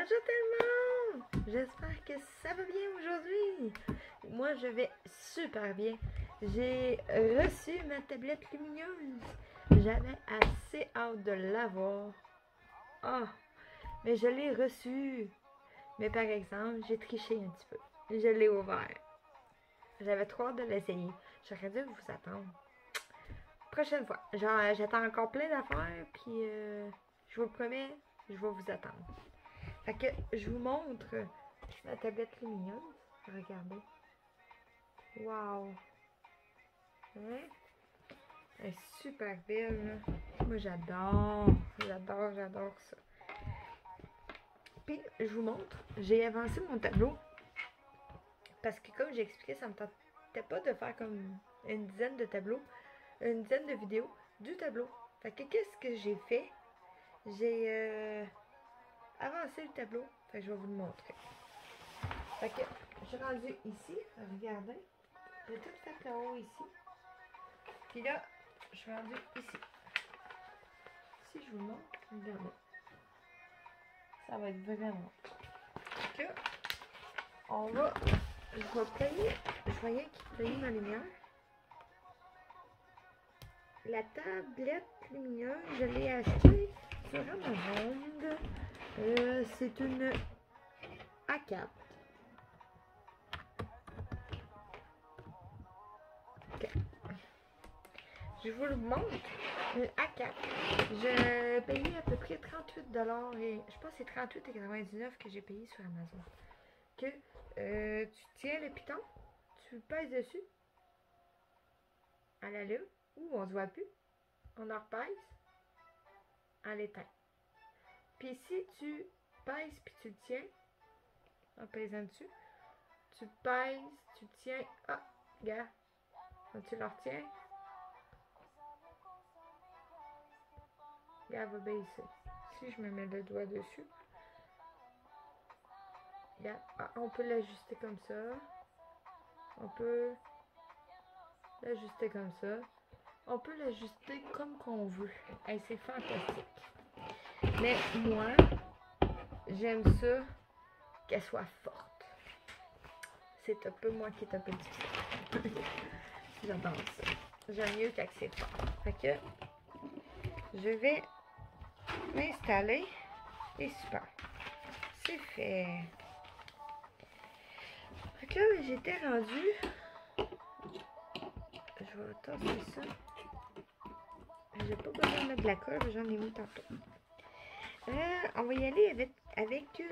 Bonjour tout le monde! J'espère que ça va bien aujourd'hui. Moi, je vais super bien. J'ai reçu ma tablette lumineuse. J'avais assez hâte de l'avoir. Ah! Mais je l'ai reçue. Mais par exemple, j'ai triché un petit peu. Je l'ai ouvert. J'avais trop hâte de l'essayer. J'aurais dû vous attendre. Prochaine fois. Genre, j'attends encore plein d'affaires. Puis, je vous le promets, je vais vous attendre. Fait que je vous montre ma tablette lumineuse. Regardez. Wow! Hein? Elle est super belle, là. Moi, j'adore. J'adore ça. Puis, je vous montre. J'ai avancé mon tableau. Parce que, comme j'ai expliqué, ça me tentait pas de faire comme une dizaine de tableaux. Une dizaine de vidéos du tableau. Fait que, qu'est-ce que j'ai fait? J'ai avancé le tableau. Fait que je vais vous le montrer. Fait que, je suis rendue ici. Regardez. J'ai tout fait là-haut ici. Puis là, je suis rendue ici. Si je vous montre, regardez. Ça va être vraiment. Donc là, on va. Je vais player. Je voyais qu'il playait ma lumière. La tablette lumineuse, je l'ai achetée sur Amazon. C'est une A4. Okay. Je vous le montre. Une A4. Je payais à peu près 38$ et je pense que c'est 38,99$ que j'ai payé sur Amazon. Que tu tiens le piton, tu pèses dessus, elle allume, ou on se voit plus, on en repèse, elle éteint. Puis si tu pèses puis tu le tiens, en pesant dessus, tu pèses, tu tiens, ah, regarde, quand tu le retiens, regarde, elle va baisser. Si je me mets le doigt dessus, regarde, ah, on peut l'ajuster comme ça, on peut l'ajuster comme ça, on peut l'ajuster comme qu'on veut. Hey, c'est fantastique. Mais moi, j'aime ça qu'elle soit forte. C'est un peu moi qui est un peu difficile. J'adore ça. J'aime mieux quand c'est fort. Fait que je vais m'installer. Et super. C'est fait. Fait que là, j'étais rendue. Je vais tasser ça. J'ai pas besoin de mettre de la colle, j'en ai mis tantôt. On va y aller avec la lettre.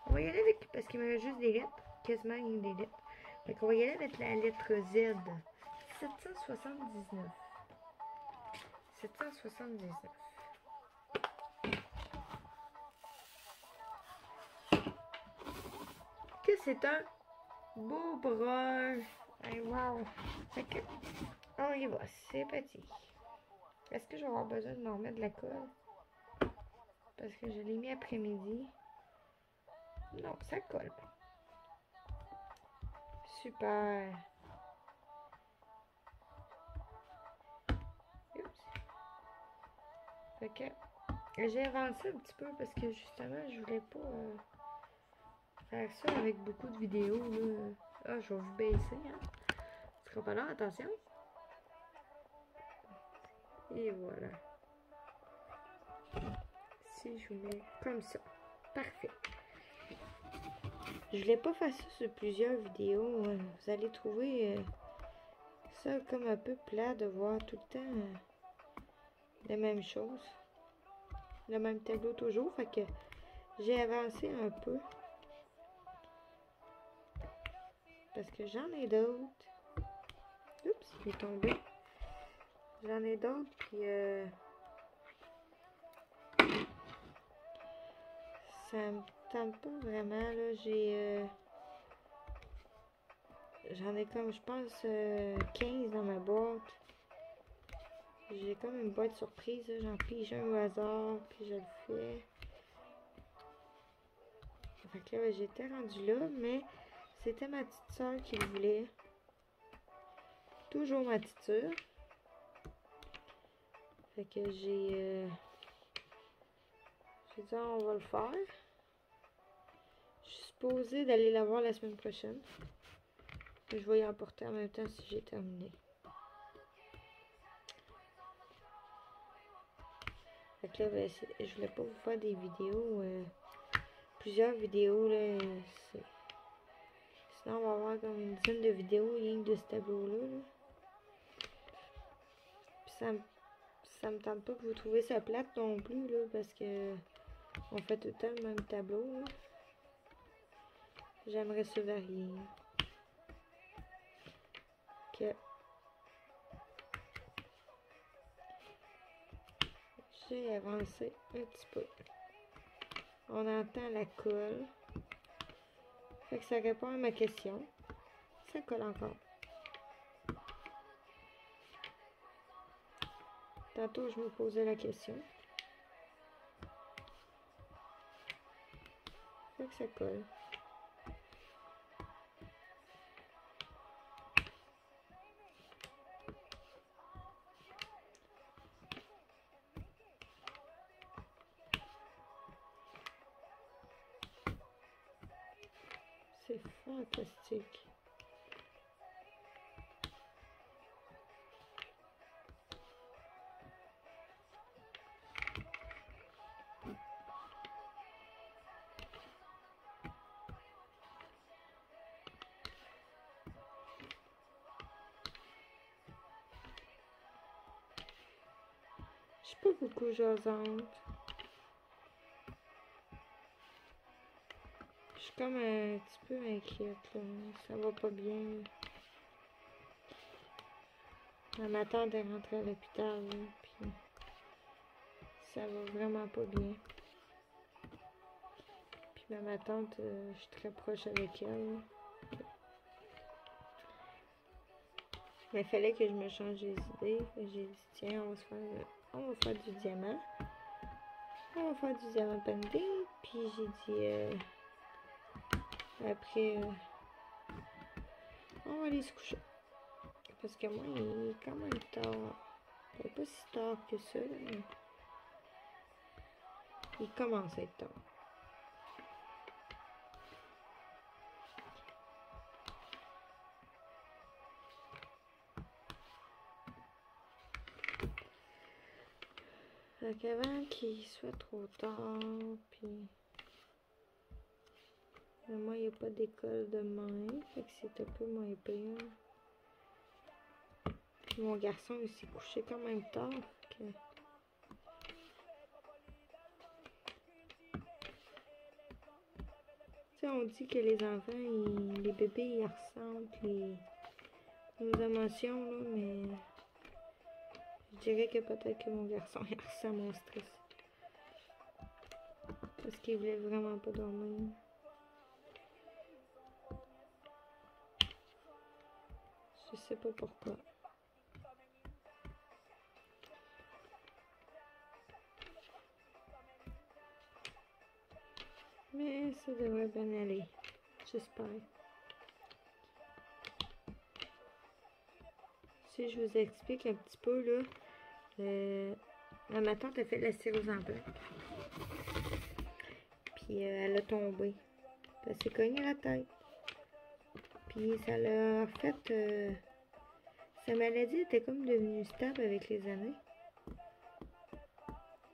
On va y aller avec. Parce qu'il me reste juste des lettres. Quasiment des lettres. Fait qu'on va y aller avec la lettre Z. 779. 779. Que c'est un beau brun. Hey, wow. Fait que, on y va. C'est parti. Est-ce que je vais avoir besoin de m'en remettre de la colle? Parce que je l'ai mis après-midi. Non, ça colle. Super. Oups. Fait que j'ai avancé un petit peu parce que justement, je voulais pas faire ça avec beaucoup de vidéos. Là. Ah, je vais vous baisser. Hein. Ce sera pas là, attention. Et voilà. Si je vous mets comme ça. Parfait. Je l'ai pas fait ça sur plusieurs vidéos. Vous allez trouver ça comme un peu plat de voir tout le temps la même chose. Le même tableau toujours. Fait que j'ai avancé un peu. Parce que j'en ai d'autres. Oups, il est tombé. J'en ai d'autres, puis ça me tente pas vraiment, là. J'en ai comme, je pense, 15 dans ma boîte. J'ai comme une boîte surprise, j'en pige un au hasard, puis je le fais. Fait que là, j'étais rendue là, mais c'était ma petite soeur qui le voulait. Toujours ma petite soeur. Fait que j'ai J'ai dit, on va le faire. Je suis supposée d'aller la voir la semaine prochaine. Je vais y emporter en même temps si j'ai terminé. Fait que là, ben, je voulais pas vous faire des vidéos, plusieurs vidéos, là. Sinon, on va avoir comme une dizaine de vidéos rien que de ce tableau-là. Là. Puis ça me tente pas que vous trouvez ça plate non plus, là, parce que on fait tout le temps le même tableau. J'aimerais se varier. Que j'ai avancé un petit peu. On entend la colle. Fait que ça répond à ma question. Ça colle encore. Tantôt, je me posais la question. Fait que ça colle. C'est fantastique. Je suis pas beaucoup jasante. Je suis comme un petit peu inquiète, là. Ça va pas bien. Ma tante est rentrée à l'hôpital, puis ça va vraiment pas bien. Puis ma tante, je suis très proche avec elle. Mais il fallait que je me change les idées. J'ai dit, tiens, on va faire du diamant. On va faire du diamant painting. Puis j'ai dit, après, on va aller se coucher. Parce que moi, il est quand même tard. Il n'est pas si tard que ça, mais il commence à être tard. Fait qu'avant qu'il soit trop tard, puis moi, il n'y a pas d'école demain. Fait que c'est un peu moins pire. Puis mon garçon, il s'est couché quand même tard. Que... on dit que les enfants, les bébés, ils ressentent nos émotions, là, mais je dirais que peut-être que mon garçon, il ressent mon stress. Parce qu'il voulait vraiment pas dormir. Je sais pas pourquoi. Mais ça devrait bien aller. J'espère. Si je vous explique un petit peu, là, ma tante a fait de la cirrhose en plaques. Puis elle a tombé. Elle s'est cognée la tête. Puis ça l'a fait... sa maladie était comme devenue stable avec les années.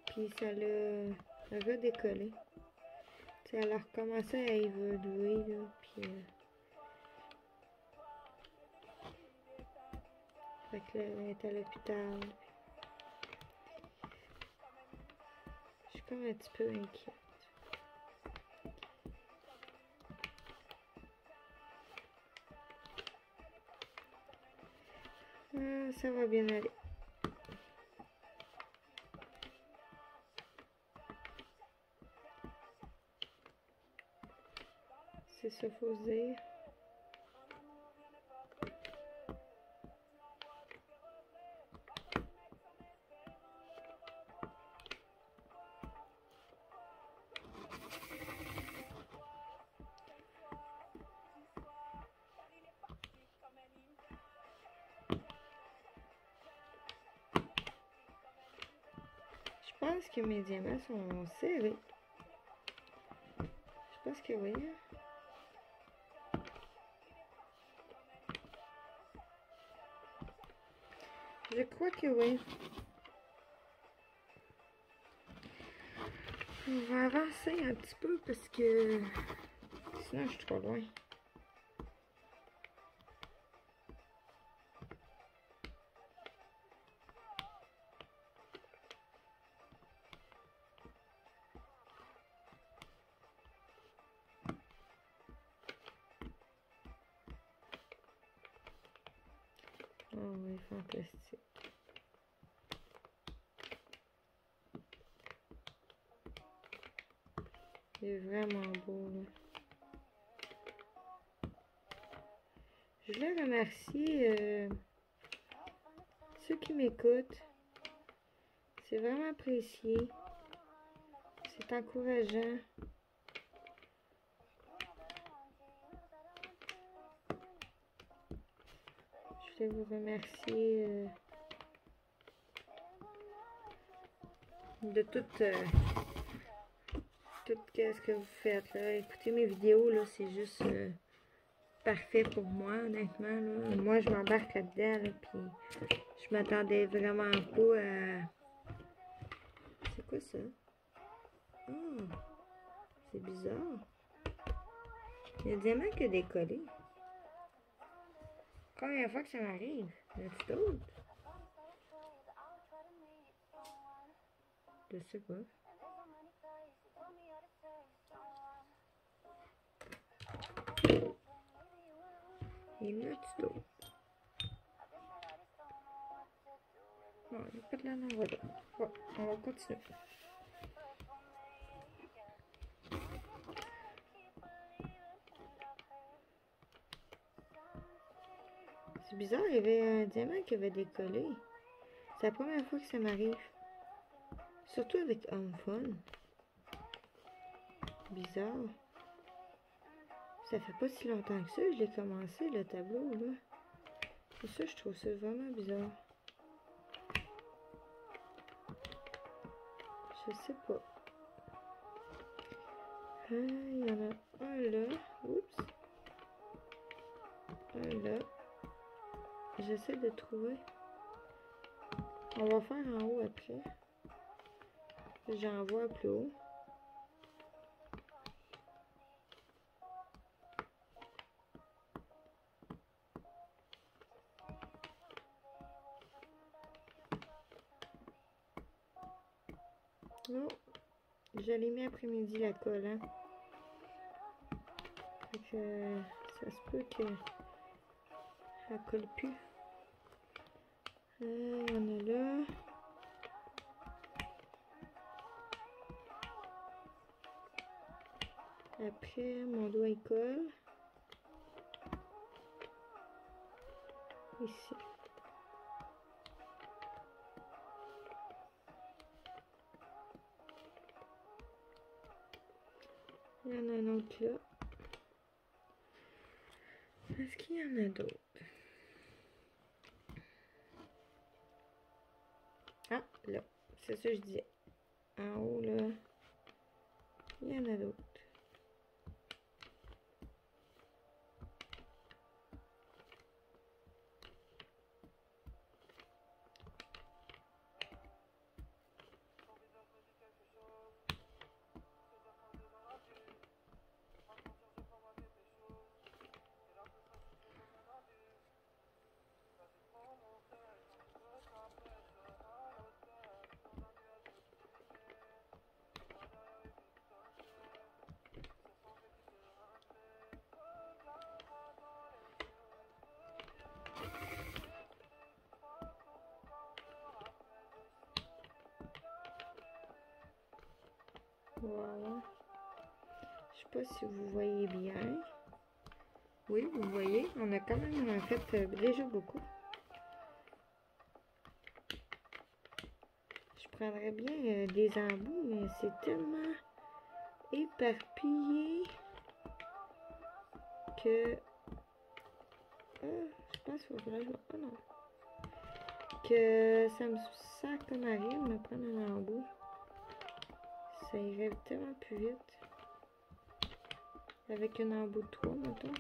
Puis ça l'a redécollé. Elle a recommencé à évoluer, là, puis... fait que là, elle est à l'hôpital. Je suis comme un petit peu inquiète. Ça va bien aller. C'est ça, faut se dire. pense que mes diamants sont serrés. Je pense que oui. Je crois que oui. On va avancer un petit peu parce que sinon je suis trop loin. Oh oui, fantastique. C'est vraiment beau, là. Je voulais remercier ceux qui m'écoutent. C'est vraiment apprécié. C'est encourageant. Je voulais vous remercier de tout ce que vous faites, là. Écoutez mes vidéos, là, c'est juste parfait pour moi, honnêtement, là. Moi, je m'embarque là-dedans, là, puis je m'attendais vraiment pas à... C'est quoi ça? Oh, c'est bizarre. Il y a des diamants qui ont décollé. Combien de fois que ça m'arrive? Y en a-t-il d'autres? Je sais pas. Il y en a-t-il d'autres? Non, il n'y a pas de la voilà. Bon, on va continuer. C'est bizarre, il y avait un diamant qui avait décollé. C'est la première fois que ça m'arrive. Surtout avec Home Fun. Bizarre. Ça fait pas si longtemps que ça que je l'ai commencé, le tableau, là. Pour ça, je trouve ça vraiment bizarre. Je sais pas. Il y en a un là. Oups. Un là. J'essaie de trouver. On va faire en haut après. J'en vois plus haut. Non. Je l'ai mis après-midi la colle, hein. Fait que ça se peut que elle colle plus. Il y en a là. Après, mon doigt il colle. Ici. Il y en a un autre là. Est-ce qu'il y en a d'autres? Ah, là. C'est ça que je disais. En haut, là. Il y en a d'autres. Voilà. Je sais pas si vous voyez bien. Oui, vous voyez, on a quand même en fait déjà beaucoup. Je prendrais bien des embouts, mais c'est tellement éparpillé que... je pense qu'il faudrait que je... Oh non. Que ça me sert comme à rien de me prendre un embout. ça irait tellement plus vite. Avec un embout de 3, mettons.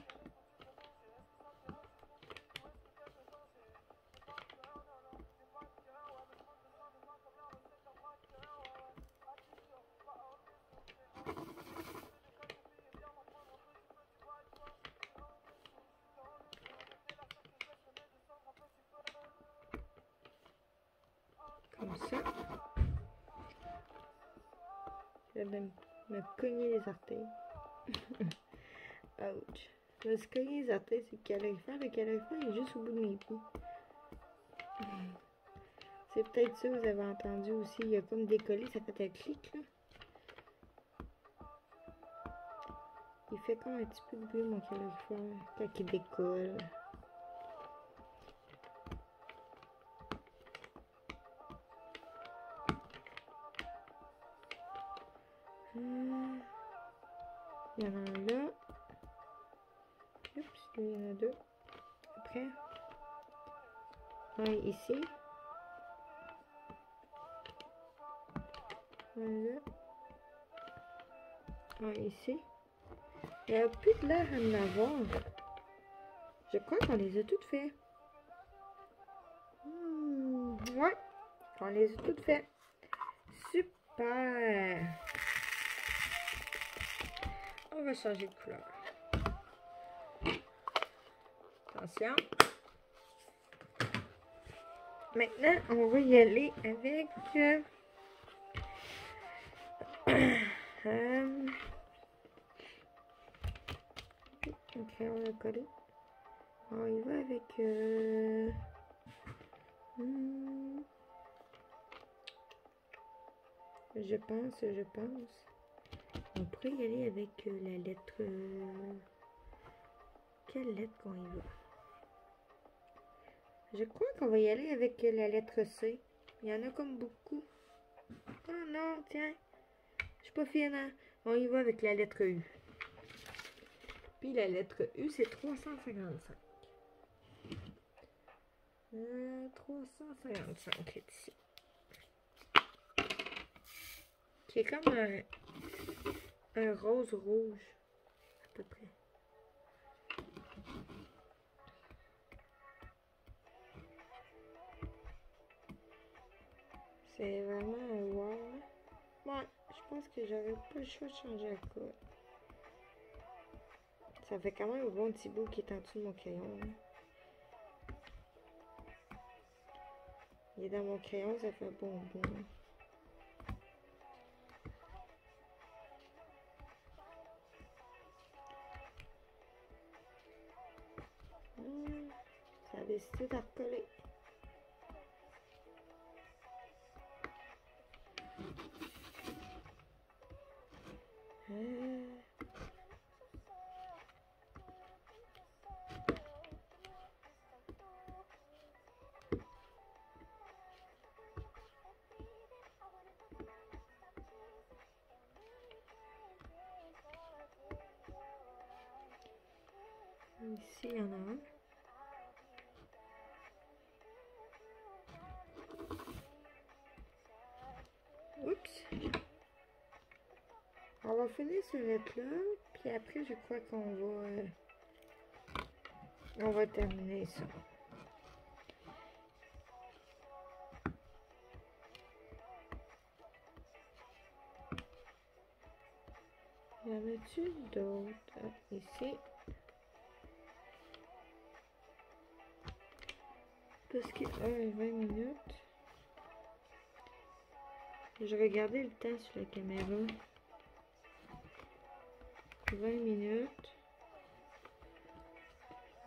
Comme ça. Je vais me cogner les orteils. Ouch. Je me suis cogné les orteils, c'est le calorifère. Le calorifère est juste au bout de mes pieds. C'est peut-être ça, vous avez entendu aussi. Il a comme décollé, ça fait un clic là. Il fait comme un petit peu de bruit mon calorifère quand il décolle. Il y en a un là. Oups, il y en a deux. Après, un ici. Un là. Un ici. Il n'y a plus de l'air à me l'avoir. Je crois qu'on les a toutes fait. Ouais, on les a toutes fait. Super. On va changer de couleur. Attention. Maintenant, on va y aller avec... ok, on va coller. On y va avec... je pense. On pourrait y aller avec la lettre... quelle lettre qu'on y va? Je crois qu'on va y aller avec la lettre C. Il y en a comme beaucoup. Oh non, tiens. Je suis pas fine, hein? On y va avec la lettre U. Puis la lettre U, c'est 355. 355 est ici. Qui est comme un rose rouge, à peu près. C'est vraiment un wow. Ouais, je pense que j'aurais pas le choix de changer la couleur. Ça fait quand même un bon petit bout qui est en dessous de mon crayon. Il est dans mon crayon, ça fait un bon bout. Ça a décidé de recoller. Ici, il y en a un. Oups. On va finir ce lettre-là, puis après, je crois qu'on va terminer ça. Y en a-tu d'autres? Ici. Parce que 20 minutes. Je regardais le temps sur la caméra. 20 minutes.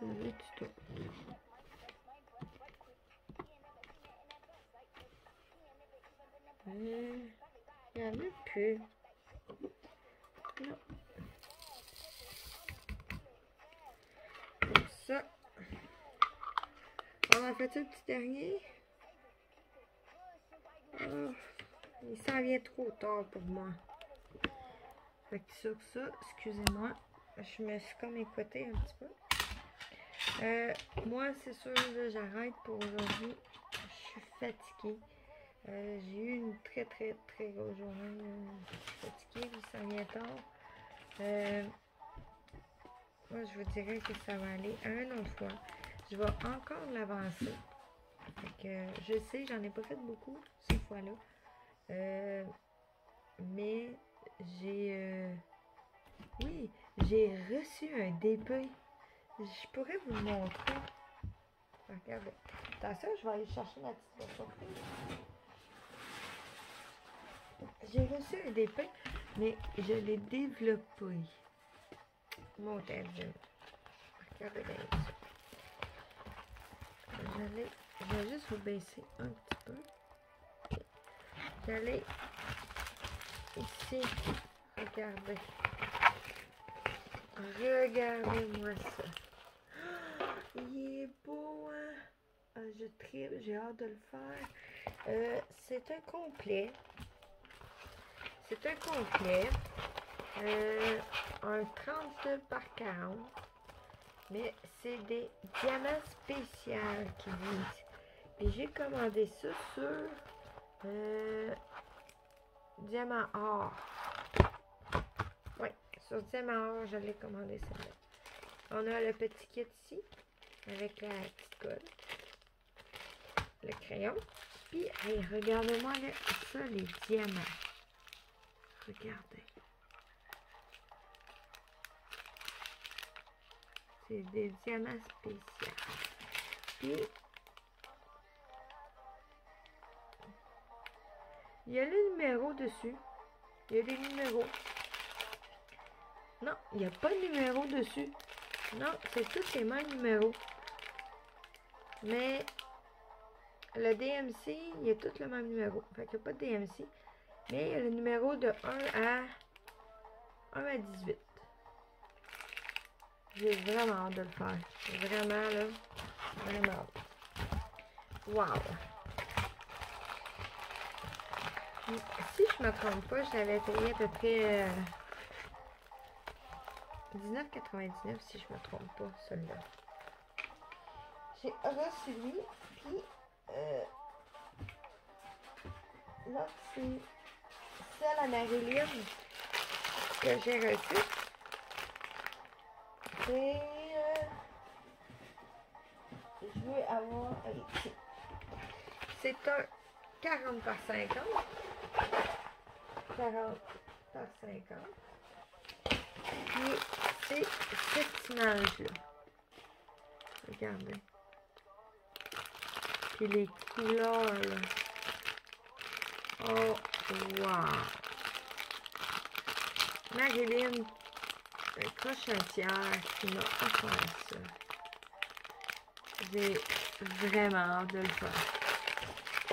Il y en a plus. Non. Comme ça. On a fait un petit dernier. Oh, il s'en vient trop tard pour moi. Fait que sur ça, excusez-moi. Je me suis comme écoutée un petit peu. Moi, c'est sûr, j'arrête pour aujourd'hui. Je suis fatiguée. J'ai eu une très grosse journée. Je suis fatiguée, il s'en vient tard. Moi, je vous dirais que ça va aller une autre fois. Je vais encore l'avancer. Je sais, j'en ai pas fait beaucoup cette fois-là. Mais j'ai... oui, j'ai reçu un DP. Je pourrais vous le montrer. Regardez. Attention, je vais aller chercher ma petite surprise. J'ai reçu un DP, mais je l'ai développé. Mon Dieu. Regardez bien ça. Je vais juste vous baisser un petit peu. J'allais ici. Regardez. Regardez-moi ça. Il est beau, hein? Je tripe, j'ai hâte de le faire. C'est un complet. C'est un complet. Un 32 par 40. Mais c'est des diamants spéciaux qui disent. Et j'ai commandé ça sur Diamant Or. Oui, sur Diamant Or, je l'ai commandé celle-là. On a le petit kit ici, avec la petite colle, le crayon. Puis, hey, regardez-moi ça, les diamants. Regardez. C'est des diamants spéciaux. Puis, il y a le numéro dessus. Il y a des numéros. Non, il n'y a pas de numéro dessus. Non, c'est tous les mêmes numéros. Mais le DMC, il y a tout le même numéro. Fait qu'il n'y a pas de DMC. Mais il y a le numéro de 1 à 18. J'ai vraiment hâte de le faire. Vraiment, là. Vraiment hâte. Wow! Puis, si je me trompe pas, je l'avais payé à peu près 19,99 si je me trompe pas, celui-là. J'ai reçu lui, puis là, c'est celle à Marilyn que j'ai reçue. C'est... je veux avoir... ici. C'est un 40 par 50. 40 par 50. Puis, c'est cette image-là. Regardez. Puis les couleurs, là. Oh, wow! Marilyn, un crochetière qui m'a offert ça. J'ai vraiment hâte de le faire.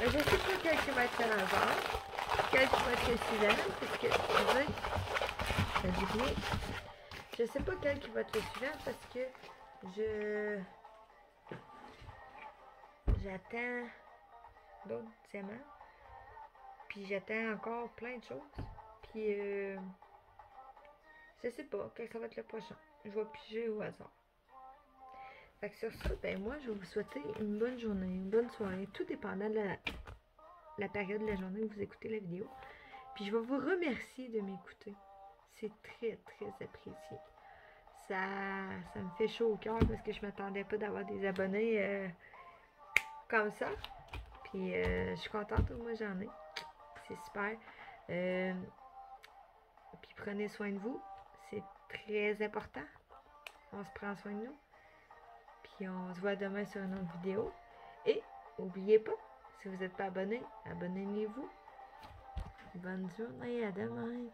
Je sais pas quel qui va être le hasard, quel qui va être le suivant, parce que, je sais pas quel qui va être le suivant, parce que j'attends d'autres diamants, puis j'attends encore plein de choses, puis je sais pas quel ça va être le prochain. Je vais piger au hasard. Fait que sur ça, ben moi, je vais vous souhaiter une bonne journée, une bonne soirée, tout dépendant de la période de la journée où vous écoutez la vidéo. Puis je vais vous remercier de m'écouter. C'est très apprécié. Ça me fait chaud au cœur parce que je m'attendais pas d'avoir des abonnés comme ça. Puis je suis contente, moi j'en ai. C'est super. Puis prenez soin de vous. C'est très important. On se prend soin de nous. Puis on se voit demain sur une autre vidéo. Et n'oubliez pas, si vous n'êtes pas abonné, abonnez-vous. Bonne journée, à demain.